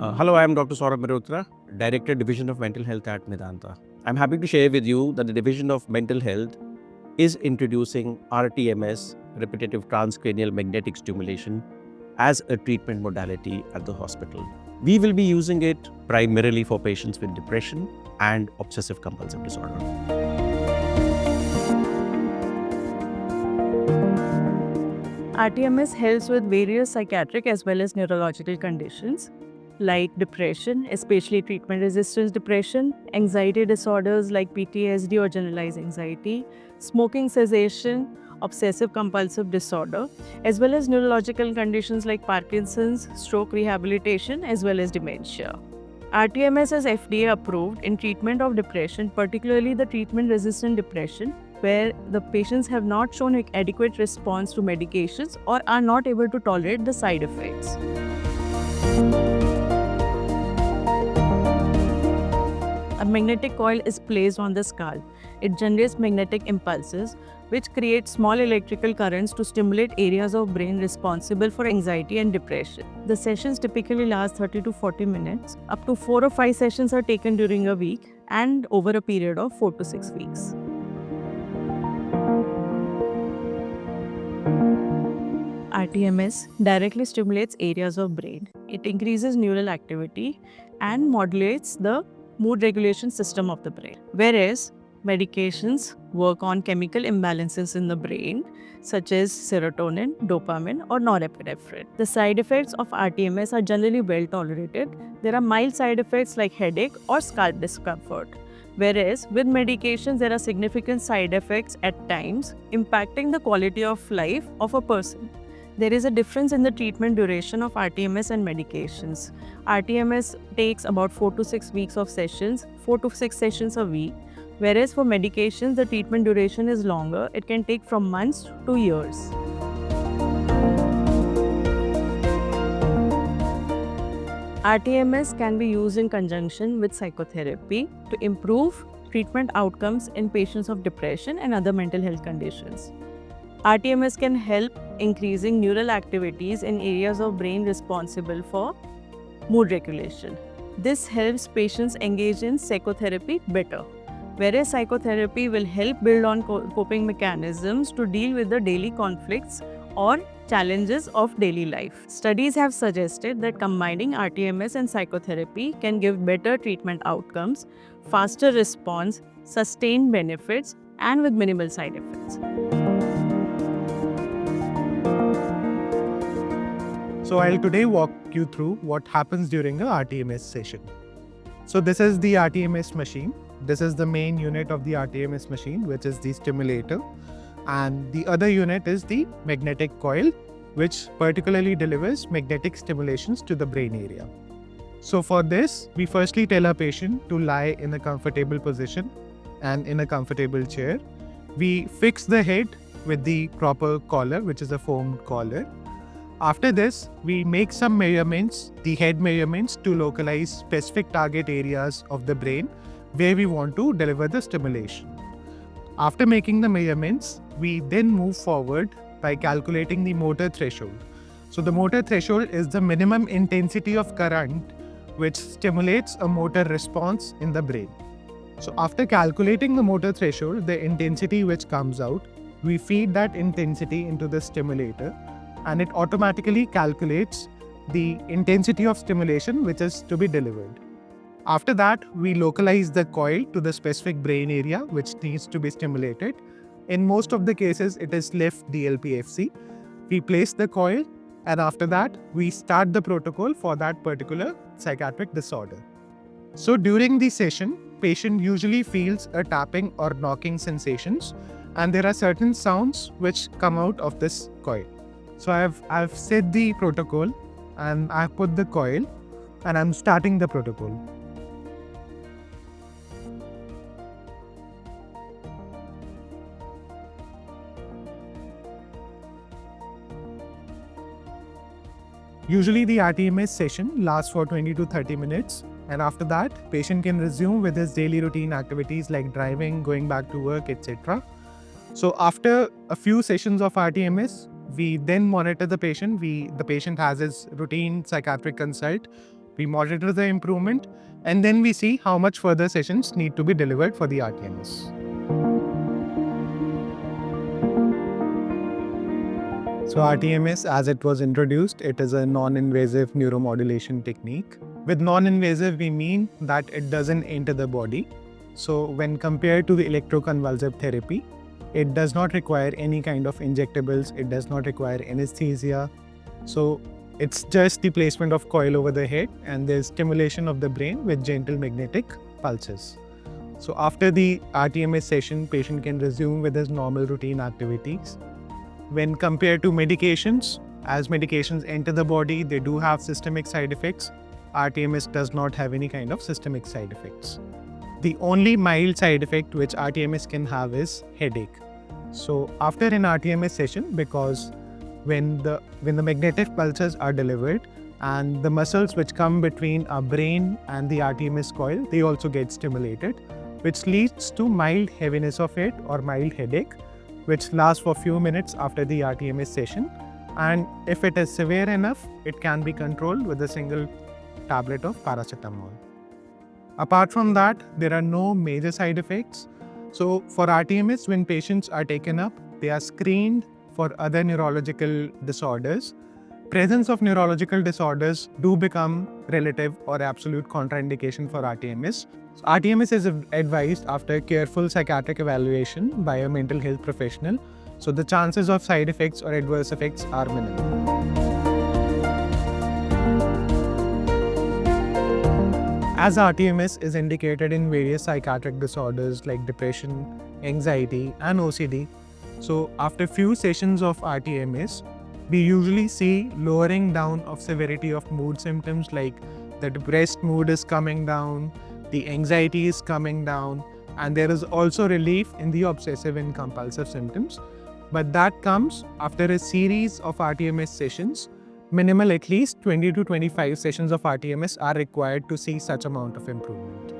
Hello, I am Dr. Saurabh Mehrotra, Director Division of Mental Health at Medanta. I'm happy to share with you that the Division of Mental Health is introducing rTMS, repetitive transcranial magnetic stimulation, as a treatment modality at the hospital. We will be using it primarily for patients with depression and obsessive compulsive disorder. rTMS helps with various psychiatric as well as neurological conditions like depression, especially treatment-resistant depression, anxiety disorders like PTSD or generalized anxiety, smoking cessation, obsessive-compulsive disorder, as well as neurological conditions like Parkinson's, stroke rehabilitation, as well as dementia. rTMS is FDA approved in treatment of depression, particularly the treatment-resistant depression, where the patients have not shown adequate response to medications or are not able to tolerate the side effects. A magnetic coil is placed on the skull. It generates magnetic impulses, which create small electrical currents to stimulate areas of brain responsible for anxiety and depression. The sessions typically last 30 to 40 minutes. Up to 4 or 5 sessions are taken during a week and over a period of 4 to 6 weeks. rTMS directly stimulates areas of brain. It increases neural activity and modulates the mood regulation system of the brain. Whereas medications work on chemical imbalances in the brain, such as serotonin, dopamine, or norepinephrine. The side effects of rTMS are generally well tolerated. There are mild side effects like headache or scalp discomfort. Whereas with medications, there are significant side effects at times, impacting the quality of life of a person. There is a difference in the treatment duration of rTMS and medications. rTMS takes about 4 to 6 weeks of sessions, 4 to 6 sessions a week, whereas for medications, the treatment duration is longer. It can take from months to years. rTMS can be used in conjunction with psychotherapy to improve treatment outcomes in patients of depression and other mental health conditions. rTMS can help increasing neural activities in areas of brain responsible for mood regulation. This helps patients engage in psychotherapy better, whereas psychotherapy will help build on coping mechanisms to deal with the daily conflicts or challenges of daily life. Studies have suggested that combining rTMS and psychotherapy can give better treatment outcomes, faster response, sustained benefits, and with minimal side effects. So I'll today walk you through what happens during a rTMS session. So this is the rTMS machine. This is the main unit of the rTMS machine, which is the stimulator. And the other unit is the magnetic coil, which particularly delivers magnetic stimulations to the brain area. So for this, we firstly tell our patient to lie in a comfortable position and in a comfortable chair. We fix the head with the proper collar, which is a foamed collar. After this, we make some measurements, the head measurements, to localize specific target areas of the brain where we want to deliver the stimulation. After making the measurements, we then move forward by calculating the motor threshold. So the motor threshold is the minimum intensity of current which stimulates a motor response in the brain. So after calculating the motor threshold, the intensity which comes out, we feed that intensity into the stimulator, and it automatically calculates the intensity of stimulation which is to be delivered. After that, we localize the coil to the specific brain area which needs to be stimulated. In most of the cases, it is left DLPFC. We place the coil, and after that, we start the protocol for that particular psychiatric disorder. So during the session, patient usually feels a tapping or knocking sensations, and there are certain sounds which come out of this coil. So I've set the protocol, and I've put the coil, and I'm starting the protocol. Usually the rTMS session lasts for 20 to 30 minutes, and after that, patient can resume with his daily routine activities like driving, going back to work, etc. So after a few sessions of rTMS, we then monitor the patient. The patient has his routine psychiatric consult We monitor the improvement, and then we see how much further sessions need to be delivered for the rTMS. So rTMS, as it was introduced, it is a non-invasive neuromodulation technique. With non-invasive, we mean that it doesn't enter the body. So when compared to the electroconvulsive therapy, it does not require any kind of injectables, it does not require anesthesia. So it's just the placement of coil over the head and there's stimulation of the brain with gentle magnetic pulses. So after the rTMS session, patient can resume with his normal routine activities. When compared to medications, as medications enter the body, they do have systemic side effects. rTMS does not have any kind of systemic side effects. The only mild side effect which rTMS can have is headache. So after an rTMS session, because when the magnetic pulses are delivered and the muscles which come between our brain and the rTMS coil, they also get stimulated, which leads to mild heaviness of head or mild headache, which lasts for a few minutes after the rTMS session. And if it is severe enough, it can be controlled with a single tablet of paracetamol. Apart from that, there are no major side effects. So for rTMS, when patients are taken up, they are screened for other neurological disorders. Presence of neurological disorders do become relative or absolute contraindication for rTMS. So rTMS is advised after careful psychiatric evaluation by a mental health professional. So the chances of side effects or adverse effects are minimal. As rTMS is indicated in various psychiatric disorders like depression, anxiety, and OCD, so after few sessions of rTMS, we usually see lowering down of severity of mood symptoms like the depressed mood is coming down, the anxiety is coming down, and there is also relief in the obsessive and compulsive symptoms. But that comes after a series of rTMS sessions. Minimal, at least 20 to 25 sessions of rTMS are required to see such amount of improvement.